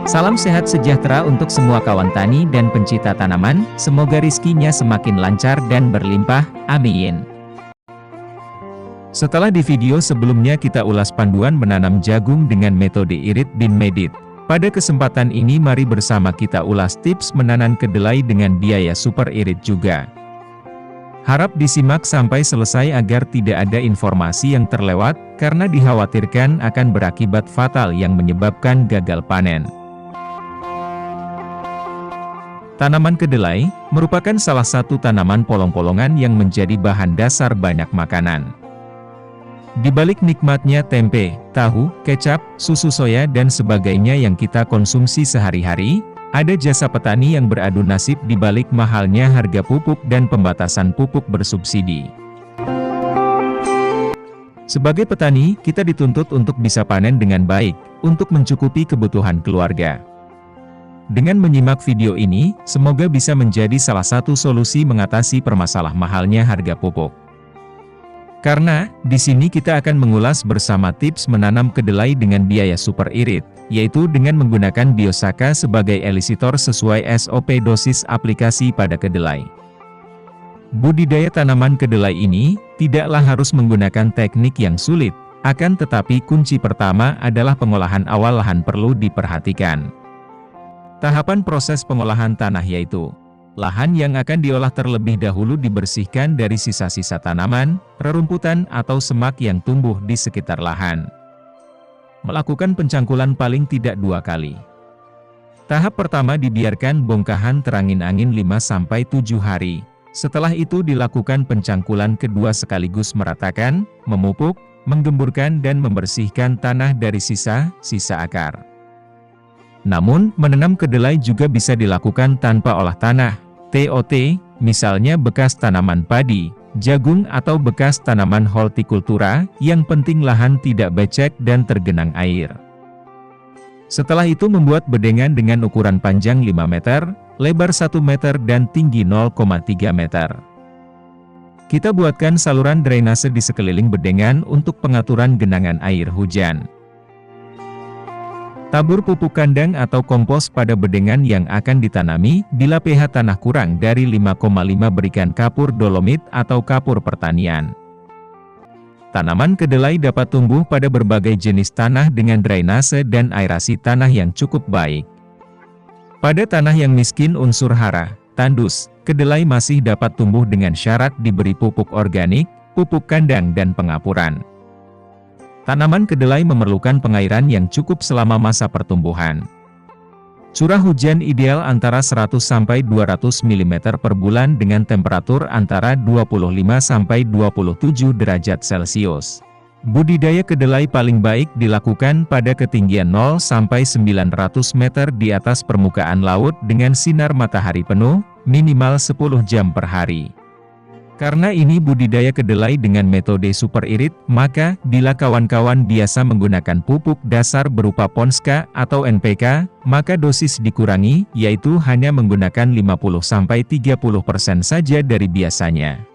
Salam sehat sejahtera untuk semua kawan tani dan pencinta tanaman, semoga rizkinya semakin lancar dan berlimpah, amin. Setelah di video sebelumnya kita ulas panduan menanam jagung dengan metode irit bin medit. Pada kesempatan ini mari bersama kita ulas tips menanam kedelai dengan biaya super irit juga. Harap disimak sampai selesai agar tidak ada informasi yang terlewat, karena dikhawatirkan akan berakibat fatal yang menyebabkan gagal panen. Tanaman kedelai merupakan salah satu tanaman polong-polongan yang menjadi bahan dasar banyak makanan. Di balik nikmatnya tempe, tahu, kecap, susu soya dan sebagainya yang kita konsumsi sehari-hari, ada jasa petani yang beradu nasib di balik mahalnya harga pupuk dan pembatasan pupuk bersubsidi. Sebagai petani, kita dituntut untuk bisa panen dengan baik, untuk mencukupi kebutuhan keluarga. Dengan menyimak video ini, semoga bisa menjadi salah satu solusi mengatasi permasalahan mahalnya harga pupuk. Karena, di sini kita akan mengulas bersama tips menanam kedelai dengan biaya super irit, yaitu dengan menggunakan Biosaka sebagai elisitor sesuai SOP dosis aplikasi pada kedelai. Budidaya tanaman kedelai ini, tidaklah harus menggunakan teknik yang sulit, akan tetapi kunci pertama adalah pengolahan awal lahan perlu diperhatikan. Tahapan proses pengolahan tanah yaitu, lahan yang akan diolah terlebih dahulu dibersihkan dari sisa-sisa tanaman, rerumputan atau semak yang tumbuh di sekitar lahan. Melakukan pencangkulan paling tidak 2 kali. Tahap pertama dibiarkan bongkahan terangin-angin 5-7 hari. Setelah itu dilakukan pencangkulan kedua sekaligus meratakan, memupuk, menggemburkan dan membersihkan tanah dari sisa-sisa akar. Namun, menanam kedelai juga bisa dilakukan tanpa olah tanah, TOT, misalnya bekas tanaman padi, jagung atau bekas tanaman hortikultura, yang penting lahan tidak becek dan tergenang air. Setelah itu membuat bedengan dengan ukuran panjang 5 meter, lebar 1 meter dan tinggi 0,3 meter. Kita buatkan saluran drainase di sekeliling bedengan untuk pengaturan genangan air hujan. Tabur pupuk kandang atau kompos pada bedengan yang akan ditanami, bila pH tanah kurang dari 5,5 berikan kapur dolomit atau kapur pertanian. Tanaman kedelai dapat tumbuh pada berbagai jenis tanah dengan drainase dan aerasi tanah yang cukup baik. Pada tanah yang miskin unsur hara, tandus, kedelai masih dapat tumbuh dengan syarat diberi pupuk organik, pupuk kandang dan pengapuran. Tanaman kedelai memerlukan pengairan yang cukup selama masa pertumbuhan. Curah hujan ideal antara 100-200 mm per bulan dengan temperatur antara 25-27 derajat Celcius. Budidaya kedelai paling baik dilakukan pada ketinggian 0-900 meter di atas permukaan laut dengan sinar matahari penuh, minimal 10 jam per hari. Karena ini budidaya kedelai dengan metode super irit, maka bila kawan-kawan biasa menggunakan pupuk dasar berupa Ponska atau NPK, maka dosis dikurangi, yaitu hanya menggunakan 50-30% saja dari biasanya.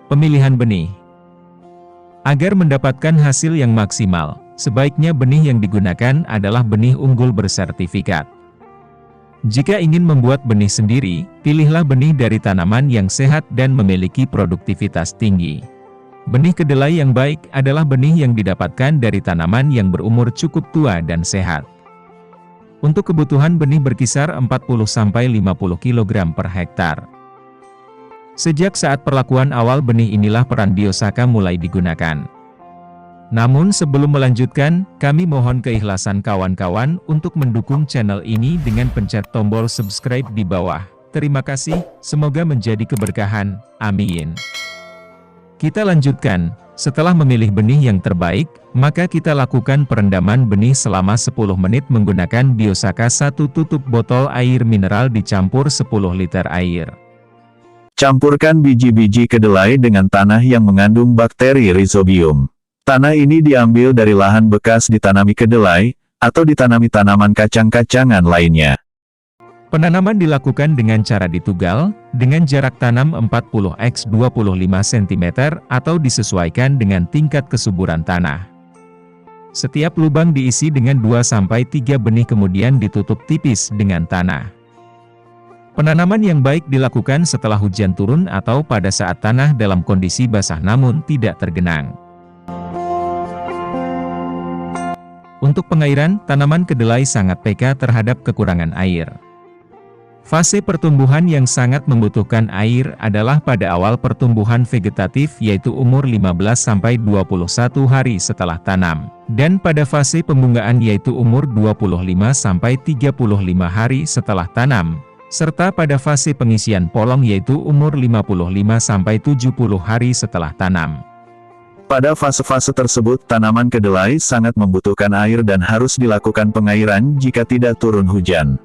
Pemilihan benih. Agar mendapatkan hasil yang maksimal, sebaiknya benih yang digunakan adalah benih unggul bersertifikat. Jika ingin membuat benih sendiri, pilihlah benih dari tanaman yang sehat dan memiliki produktivitas tinggi. Benih kedelai yang baik adalah benih yang didapatkan dari tanaman yang berumur cukup tua dan sehat. Untuk kebutuhan benih berkisar 40-50 kg per hektar. Sejak saat perlakuan awal benih inilah peran Biosaka mulai digunakan. Namun sebelum melanjutkan, kami mohon keikhlasan kawan-kawan untuk mendukung channel ini dengan pencet tombol subscribe di bawah. Terima kasih, semoga menjadi keberkahan, amin. Kita lanjutkan, setelah memilih benih yang terbaik, maka kita lakukan perendaman benih selama 10 menit menggunakan Biosaka 1 tutup botol air mineral dicampur 10 liter air. Campurkan biji-biji kedelai dengan tanah yang mengandung bakteri Rhizobium. Tanah ini diambil dari lahan bekas ditanami kedelai, atau ditanami tanaman kacang-kacangan lainnya. Penanaman dilakukan dengan cara ditugal, dengan jarak tanam 40x 25 cm atau disesuaikan dengan tingkat kesuburan tanah. Setiap lubang diisi dengan 2-3 benih kemudian ditutup tipis dengan tanah. Penanaman yang baik dilakukan setelah hujan turun atau pada saat tanah dalam kondisi basah namun tidak tergenang. Untuk pengairan, tanaman kedelai sangat peka terhadap kekurangan air. Fase pertumbuhan yang sangat membutuhkan air adalah pada awal pertumbuhan vegetatif yaitu umur 15-21 hari setelah tanam, dan pada fase pembungaan yaitu umur 25-35 hari setelah tanam, serta pada fase pengisian polong yaitu umur 55-70 hari setelah tanam. Pada fase-fase tersebut tanaman kedelai sangat membutuhkan air dan harus dilakukan pengairan jika tidak turun hujan.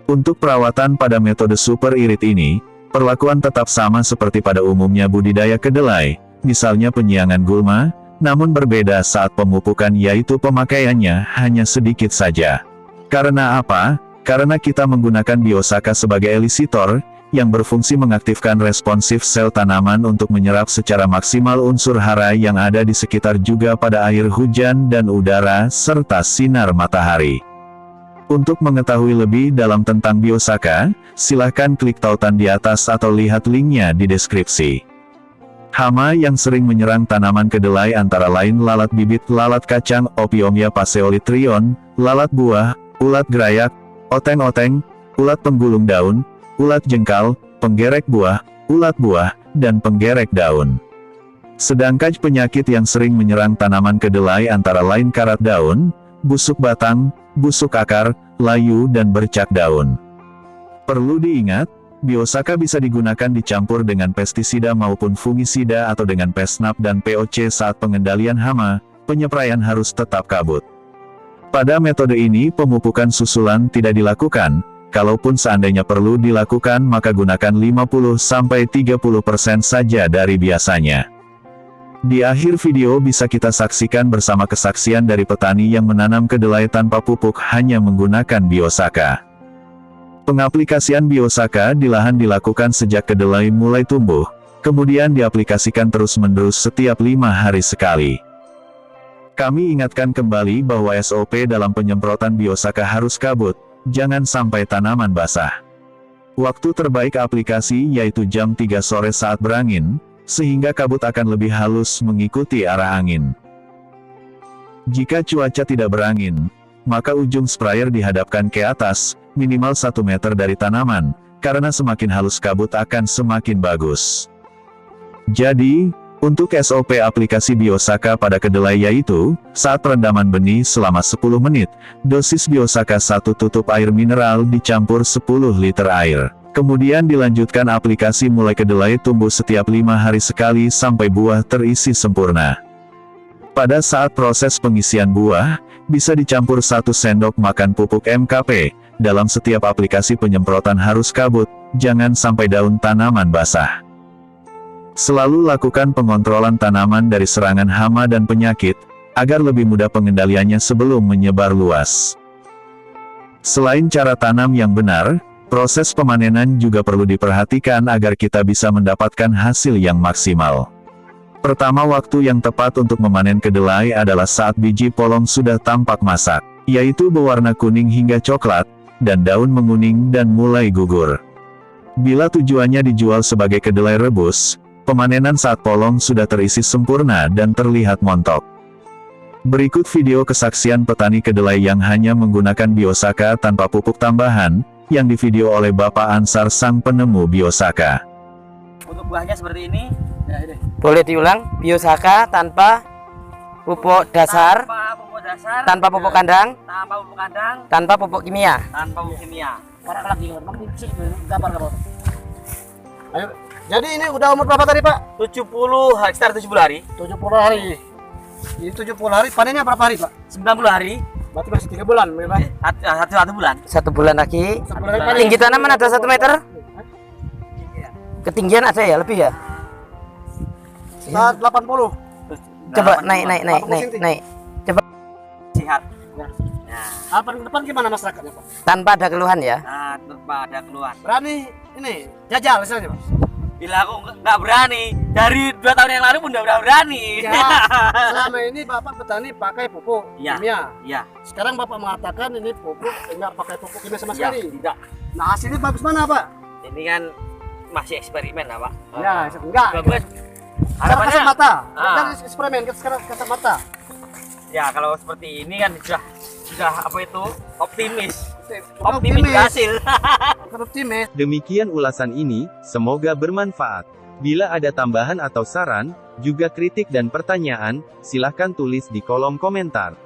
Untuk perawatan pada metode super irit ini, perlakuan tetap sama seperti pada umumnya budidaya kedelai, misalnya penyiangan gulma, namun berbeda saat pemupukan yaitu pemakaiannya hanya sedikit saja. Karena apa? Karena kita menggunakan Biosaka sebagai elisitor, yang berfungsi mengaktifkan responsif sel tanaman untuk menyerap secara maksimal unsur hara yang ada di sekitar juga pada air hujan dan udara, serta sinar matahari. Untuk mengetahui lebih dalam tentang Biosaka, silahkan klik tautan di atas atau lihat linknya di deskripsi. Hama yang sering menyerang tanaman kedelai antara lain lalat bibit, lalat kacang, Opiomia phaseolithrion, lalat buah, ulat gerayak, oteng-oteng, ulat penggulung daun, ulat jengkal, penggerek buah, ulat buah, dan penggerek daun. Sedangkan penyakit yang sering menyerang tanaman kedelai antara lain karat daun, busuk batang, busuk akar, layu dan bercak daun. Perlu diingat, Biosaka bisa digunakan dicampur dengan pestisida maupun fungisida atau dengan Pesnap dan POC saat pengendalian hama, penyepraian harus tetap kabut. Pada metode ini pemupukan susulan tidak dilakukan. Kalaupun seandainya perlu dilakukan maka gunakan 50-30% saja dari biasanya. Di akhir video bisa kita saksikan bersama kesaksian dari petani yang menanam kedelai tanpa pupuk hanya menggunakan Biosaka. Pengaplikasian Biosaka di lahan dilakukan sejak kedelai mulai tumbuh, kemudian diaplikasikan terus-menerus setiap 5 hari sekali. Kami ingatkan kembali bahwa SOP dalam penyemprotan Biosaka harus kabut, jangan sampai tanaman basah. Waktu terbaik aplikasi yaitu jam 3 sore saat berangin, sehingga kabut akan lebih halus mengikuti arah angin. Jika cuaca tidak berangin, maka ujung sprayer dihadapkan ke atas, minimal 1 meter dari tanaman, karena semakin halus kabut akan semakin bagus. Jadi, untuk SOP aplikasi Biosaka pada kedelai yaitu, saat perendaman benih selama 10 menit, dosis Biosaka 1 tutup air mineral dicampur 10 liter air. Kemudian dilanjutkan aplikasi mulai kedelai tumbuh setiap 5 hari sekali sampai buah terisi sempurna. Pada saat proses pengisian buah, bisa dicampur 1 sendok makan pupuk MKP, dalam setiap aplikasi penyemprotan harus kabut, jangan sampai daun tanaman basah. Selalu lakukan pengontrolan tanaman dari serangan hama dan penyakit, agar lebih mudah pengendaliannya sebelum menyebar luas. Selain cara tanam yang benar, proses pemanenan juga perlu diperhatikan agar kita bisa mendapatkan hasil yang maksimal. Pertama, waktu yang tepat untuk memanen kedelai adalah saat biji polong sudah tampak masak, yaitu berwarna kuning hingga coklat, dan daun menguning dan mulai gugur. Bila tujuannya dijual sebagai kedelai rebus, pemanenan saat polong sudah terisi sempurna dan terlihat montok. Berikut video kesaksian petani kedelai yang hanya menggunakan Biosaka tanpa pupuk tambahan, yang divideo oleh Bapak Ansar sang penemu Biosaka. Untuk buahnya seperti ini. Ya, ini. Boleh diulang, Biosaka tanpa pupuk dasar, tanpa pupuk kandang, tanpa pupuk kimia. Ayo. Jadi ini udah umur berapa tadi Pak? 70 hari, sekitar 70 hari. 70 hari. Ini 70 hari, panennya berapa hari Pak? 90 hari. Berarti masih 3 bulan, Pak. Satu bulan. 1 bulan lagi. Bulan Tinggi tanaman ada 1 meter. Ketinggian ada ya, lebih ya? 80. Coba naik. Coba. Sehat. Ya. Depan gimana masyarakatnya Pak? Tanpa ada keluhan ya? Tanpa ada keluhan. Berani ini jajal misalnya Pak? Bila aku nggak berani, dari 2 tahun yang lalu pun udah berani. Ya, selama ini Bapak petani pakai pupuk kimia. Iya. Sekarang Bapak mengatakan ini pupuk enggak pakai pupuk kimia sama Ya, sekali. tidak. Nah, hasilnya bagus mana, Pak? Ini kan masih eksperimen, Pak. Ya, enggak. Bagus. Sekarang Harapannya kasat mata. Ah. Kan eksperimen, sekarang kasat mata. ya kalau seperti ini kan sudah apa itu optimis Optimis. hasil. Optimis. Demikian ulasan ini, semoga bermanfaat. Bila ada tambahan atau saran, juga kritik dan pertanyaan, silahkan tulis di kolom komentar.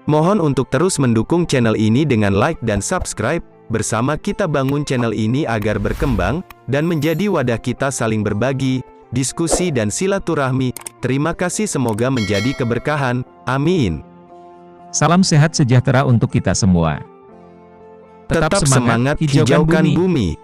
Mohon untuk terus mendukung channel ini dengan like dan subscribe. Bersama kita bangun channel ini agar berkembang, dan menjadi wadah kita saling berbagi, diskusi dan silaturahmi. Terima kasih, semoga menjadi keberkahan. Amin. Salam sehat sejahtera untuk kita semua. Tetap semangat hijaukan bumi.